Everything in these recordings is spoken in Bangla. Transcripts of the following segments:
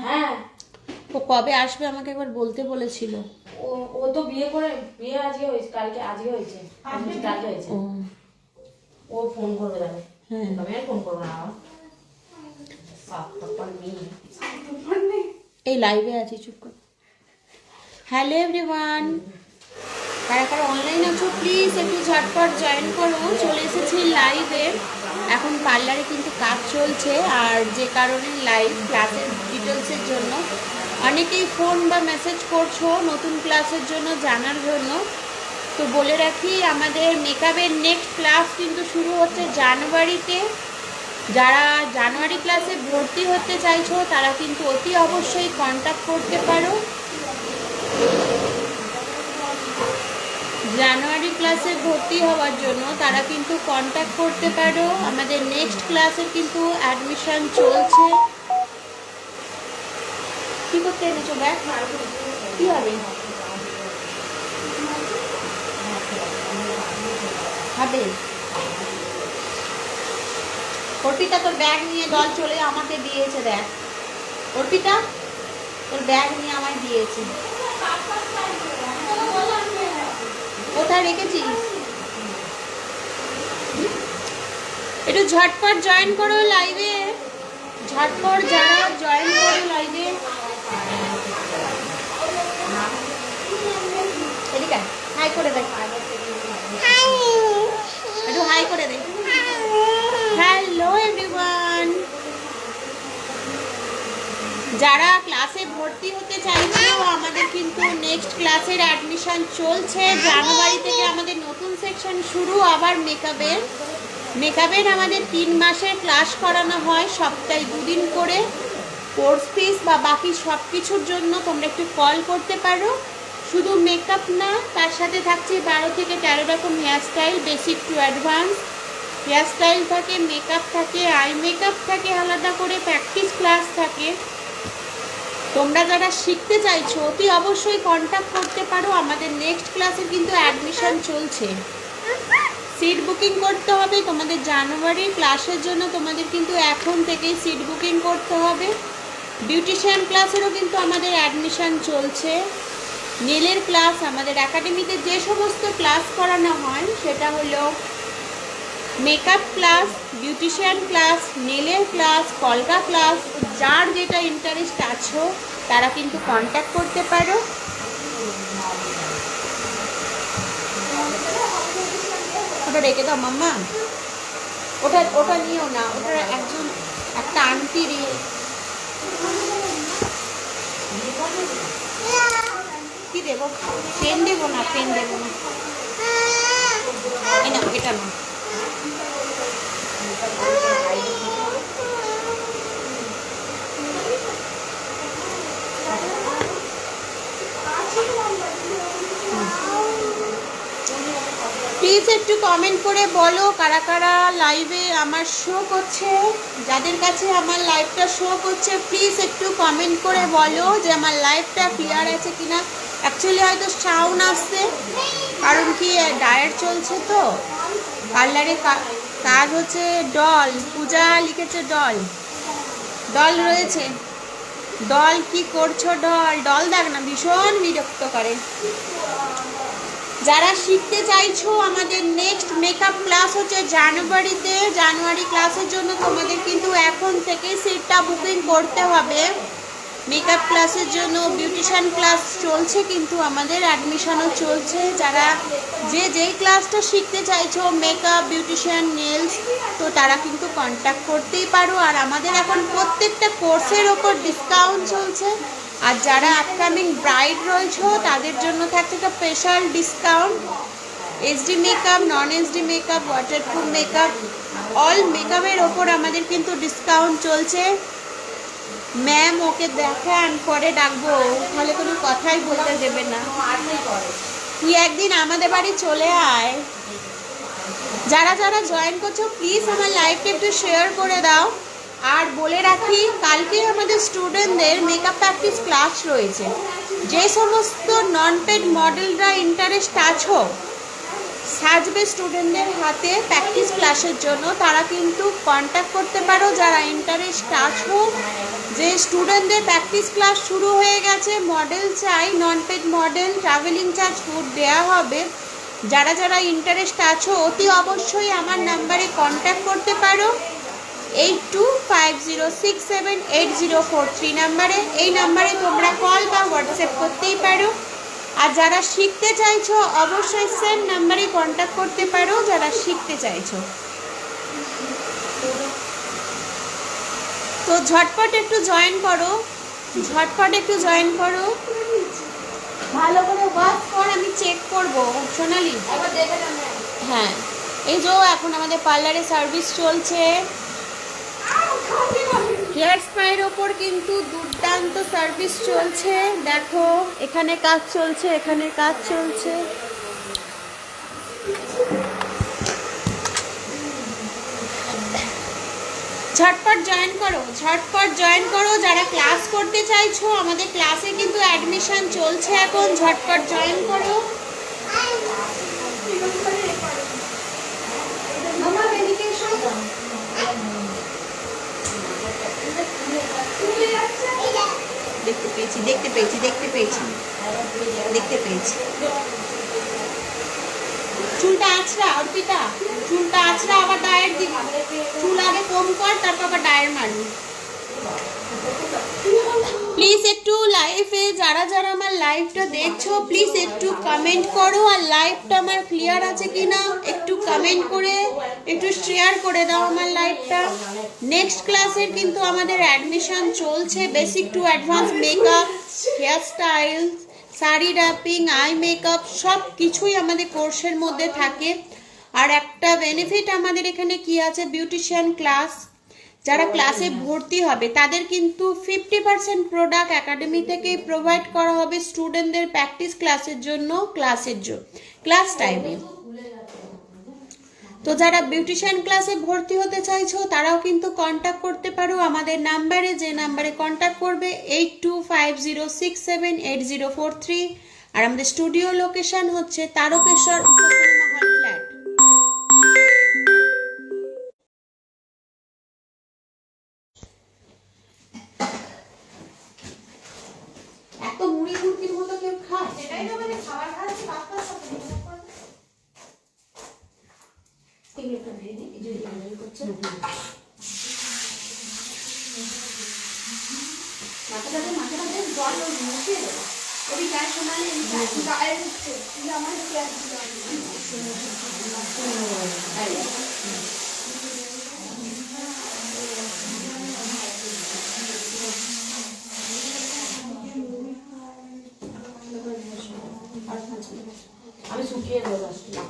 হ্যাঁ, ও কবে আসবে আমাকে একবার বলতে বলেছিল। ও ও তো বিয়ে আজকে হয়েছে, আজকে হয়েছে, কালকে হয়েছে। ও ফোন করবে তাহলে। হ্যাঁ, আমি আর ফোন করবো না। এই লাইভে আছি, চুপ কর। হ্যালো এভরিওয়ান, কারা কারা অনলাইন আছো প্লিজ একটু ঝটপট জয়েন করো। চলে এসেছি লাইভে। এখন পার্লারে কিন্তু কাজ চলছে, আর যে কারণে লাইভ ক্লাসের ডিটেলসের জন্য অনেকেই ফোন বা মেসেজ করছো নতুন ক্লাসের জন্য জানার জন্য। তো বলে রাখি, আমাদের মেকআপের নেক্সট ক্লাস কিন্তু শুরু হচ্ছে জানুয়ারিতে। যারা জানুয়ারি ক্লাসে ভর্তি হতে চাইছো তারা কিন্তু অতি অবশ্যই কন্ট্যাক্ট করতে পারো। জানুয়ারি ক্লাসে ভর্তি হওয়ার জন্য তারা কিন্তু কন্ট্যাক্ট করতে পারো। আমাদের নেক্সট ক্লাসের কিন্তু অ্যাডমিশন চলছে। কী করতে এনেছো ব্যাগ? কী হবে? হবে অর্পিতা, তোর ব্যাগ নিয়ে দল চলে আমাকে দিয়েছে। দেখ অর্পিতা, তোর ব্যাগ নিয়ে আমায় দিয়েছে। কোথায় রেখেছিস? একটু ঝটপট জয়েন করো লাইভে। ঝটপট যারা জয়েন করো লাইভে। এদিকে হাই করে দেখ, একটু হাই করে দে। হ্যালো এভরিওয়ান, যারা ক্লাসে ভর্তি হতে চাইছো আমাদের কিন্তু নেক্সট ক্লাসের অ্যাডমিশন চলছে। জানুয়ারি থেকে আমাদের নতুন সেকশন শুরু। আবার মেকআপের আমাদের 3 মাসের ক্লাস করানো হয়, সপ্তাহে 2 দিন করে। কোর্স ফিস বা বাকি সব কিছুর জন্য তোমরা একটু কল করতে পারো। শুধু মেকআপ না, তার সাথে থাকছে 12 থেকে 13 রকম hairstyle, basic to advance hairstyle থাকে, মেকআপ থাকে, আই মেকআপ থাকে, আলাদা করে প্র্যাকটিস ক্লাস থাকে। তোমরা যারা শিখতে চাইছো অতি অবশ্যই কন্ট্যাক্ট করতে পারো। আমাদের নেক্সট ক্লাসে কিন্তু অ্যাডমিশন চলছে। সিট বুকিং করতে হবে তোমাদের জানুয়ারির ক্লাসের জন্য। তোমাদের কিন্তু এখন থেকেই সিট বুকিং করতে হবে। বিউটিশিয়ান ক্লাসেরও কিন্তু আমাদের অ্যাডমিশন চলছে। নেলের ক্লাস, আমাদের একাডেমিতে যে সমস্ত ক্লাস করানো হয় সেটা হলো মেকআপ ক্লাস, বিউটিশিয়ান ক্লাস, নেলের ক্লাস, কলকা ক্লাস। যার যেটা ইন্টারেস্ট আছো তারা কিন্তু কন্ট্যাক্ট করতে পারো। ওটা রেখে দাও মাম্মা, ওটা নিও না। ওটা একটা আন্টির কি দেবো? পেন দেবো না, পেন দেবো না। এটা না। প্লিজ একটু কমেন্ট করে বলো কারা কারা লাইভে আমার শো করছে। যাদের কাছে আমার লাইভটা শো করছে প্লিজ একটু কমেন্ট করে বলো যে আমার লাইভটা ক্লিয়ার আছে কিনা। অ্যাকচুয়ালি হয়তো সাউন্ড আসছে, কারণ কি ডায়েট চলছে তো। পার্লারে কাজ হচ্ছে। ডল পূজা লিখেছে, ডল রয়েছে। ডল কি করছো? ডল দেখ না, ভীষণ বিরক্ত করে। যারা শিখতে চাইছো আমাদের নেক্সট মেকআপ ক্লাস হচ্ছে জানুয়ারিতে। জানুয়ারি ক্লাসের জন্য তোমাদের কিন্তু এখন থেকে সিটটা বুকিং করতে হবে। মেকআপ ক্লাসের জন্য বিউটিশিয়ান ক্লাস চলছে, কিন্তু আমাদের অ্যাডমিশনও চলছে। যারা যেই ক্লাসটা শিখতে চাইছো, মেকআপ, বিউটিশিয়ান, নেলস, তো তারা কিন্তু কন্ট্যাক্ট করতেই পারো। আর আমাদের এখন প্রত্যেকটা কোর্সের ওপর ডিসকাউন্ট চলছে। আর যারা আপকামিং ব্রাইড রয়েছে তাদের জন্য থাকছে একটা স্পেশাল ডিসকাউন্ট। এইচডি মেকআপ, নন HD makeup, waterproof makeup, all মেকআপের ওপর আমাদের কিন্তু ডিসকাউন্ট চলছে। ম্যাম ওকে দেখান, পরে ডাকবো, তাহলে কোনো কথাই বলতে দেবে না। তুই একদিন আমাদের বাড়ি চলে আয়। যারা যারা জয়েন করছো প্লিজ আমার লাইভটা একটু শেয়ার করে দাও। আর বলে রাখি, কালকে আমাদের স্টুডেন্টদের মেকআপ প্র্যাকটিস ক্লাস রয়েছে। যে সমস্ত নন পেড মডেলরা ইন্টারেস্ট আছো সাজবে স্টুডেন্টদের হাতে প্র্যাকটিস ক্লাসের জন্য, তারা কিন্তু কন্ট্যাক্ট করতে পারো। যারা ইন্টারেস্ট আছো যে স্টুডেন্টদের প্র্যাকটিস ক্লাস শুরু হয়ে গেছে, মডেল চাই, non paid model, traveling charge food দেওয়া হবে। যারা যারা ইন্টারেস্ট আছো অতি অবশ্যই আমার নাম্বারে কন্ট্যাক্ট করতে পারো, 8250678043 নাম্বারে। এই নাম্বারে তোমরা কল বা হোয়াটসঅ্যাপ করতেই পারো। আর যারা শিখতে চাইছো অবশ্যই সেম নাম্বারে কন্ট্যাক্ট করতে পারো যারা শিখতে চাইছো। তো ঝটপট একটু জয়েন করো, ঝটপট একটু জয়েন করো, ভালো করে ওয়াচ কর, আমি চেক করব সোনালি। হ্যাঁ, এই যে এখন আমাদের পার্লারে সার্ভিস চলছে, হেয়ার স্পায়ের ওপর কিন্তু দুর্দান্ত সার্ভিস চলছে। দেখো এখানে কাজ চলছে, এখানে কাজ চলছে। ঝটপট জয়েন করো, ঝটপট জয়েন করো। যারা ক্লাস করতে চাইছো আমাদের ক্লাসে কিন্তু অ্যাডমিশন চলছে এখন, ঝটপট জয়েন করো। দেখতে পেয়েছি, দেখতে পেয়েছি, দেখতে পেয়েছি, দেখতে পেয়েছি। চুলটা আছড়া অর্পিতা, চুলটা আছড়া, আবার ডায়ের দিবি। চুল আগে কম কর, তারপর আবার ডায়ের মারবি। প্লিজ একটু লাইভে যারা যারা আমার লাইভটা দেখছো প্লিজ একটু কমেন্ট করো, আর লাইভটা আমার ক্লিয়ার আছে কিনা একটু কমেন্ট করে একটু শেয়ার করে দাও আমার লাইভটা। নেক্সট ক্লাসের কিন্তু আমাদের অ্যাডমিশন চলছে, basic to advance makeup, hairstyle, sari wrapping, eye makeup সব কিছুই আমাদের কোর্সের মধ্যে থাকে। আর একটা বেনিফিট আমাদের এখানে কি আছে, বিউটিশিয়ান ক্লাস। যারা ক্লাসে ভর্তি হবে তাদের কিন্তু 50% প্রোডাক্ট একাডেমি থেকে প্রোভাইড করা হবে স্টুডেন্টদের প্র্যাকটিস ক্লাসের জন্য, ক্লাস টাইমে। তো যারা বিউটিশিয়ান ক্লাসে ভর্তি হতে চাইছো তারাও কিন্তু কন্ট্যাক্ট করতে পারো আমাদের নাম্বারে, যে নাম্বারে কন্ট্যাক্ট করবে 8250678043। আর আমাদের স্টুডিও লোকেশন হচ্ছে তারকেশ্বর সিনেমা হল ফ্ল্যাট। এত মুড়ি মুড়কির মতো কেউ খায়? সেটাই তো মানে খাবার খাচ্ছে বাচ্চার সাথে। আমি শুকিয়ে দেবো আসলে।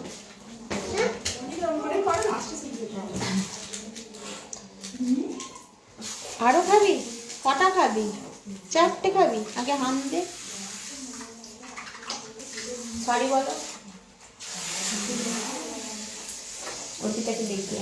আরো খাবি? কটা খাবি? 4টে খাবি? আগে হাম দে। সরি বলো, অতিটাকে দেখি।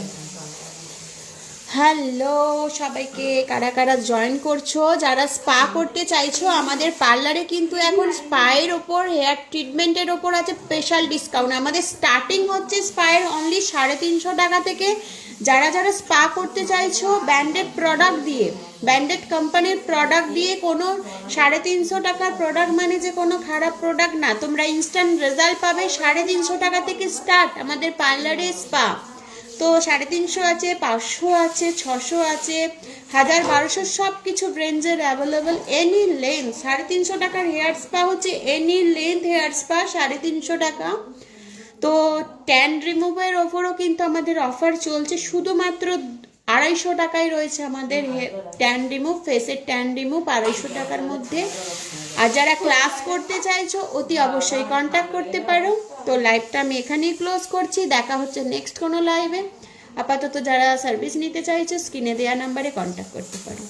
হ্যালো সবাইকে, কারা কারা জয়েন করছো, যারা স্পা করতে চাইছো আমাদের পার্লারে কিন্তু এখন স্পায়ের ওপর, হেয়ার ট্রিটমেন্টের ওপর আছে স্পেশাল ডিসকাউন্ট। আমাদের স্টার্টিং হচ্ছে স্পায়ের অনলি 350 টাকা থেকে। যারা যারা স্পা করতে চাইছো ব্র্যান্ডেড প্রোডাক্ট দিয়ে, ব্র্যান্ডেড কোম্পানির প্রোডাক্ট দিয়ে, কোনো 350 টাকার প্রোডাক্ট মানে যে কোনো খারাপ প্রোডাক্ট না, তোমরা ইনস্ট্যান্ট রেজাল্ট পাবে। 350 টাকা থেকে স্টার্ট আমাদের পার্লারে স্পা। তো 350 আছে, 500 আছে, 600 আছে, 1000, 1200 সব কিছু রেঞ্জের অ্যাভেলেবল। এনি লেন্থ 350 টাকার হেয়ার স্পা হচ্ছে এনি লেন্থ হেয়ার স্পা 350 টাকা। তো ট্যান রিমুভের ওপরও কিন্তু আমাদের অফার চলছে, শুধুমাত্র 250 টাকায় রয়েছে আমাদের ট্যান রিমুভ, ফেসের ট্যান রিমুভ 250 টাকার মধ্যে। আর যারা ক্লাস করতে চাইছো অতি অবশ্যই কন্ট্যাক্ট করতে পারো। তো লাইভটা আমি এখানেই ক্লোজ করছি, দেখা হচ্ছে নেক্সট কোনো লাইভে। আপাতত যারা সার্ভিস নিতে চাইছো স্ক্রিনে দেওয়া নাম্বারে কন্ট্যাক্ট করতে পারো।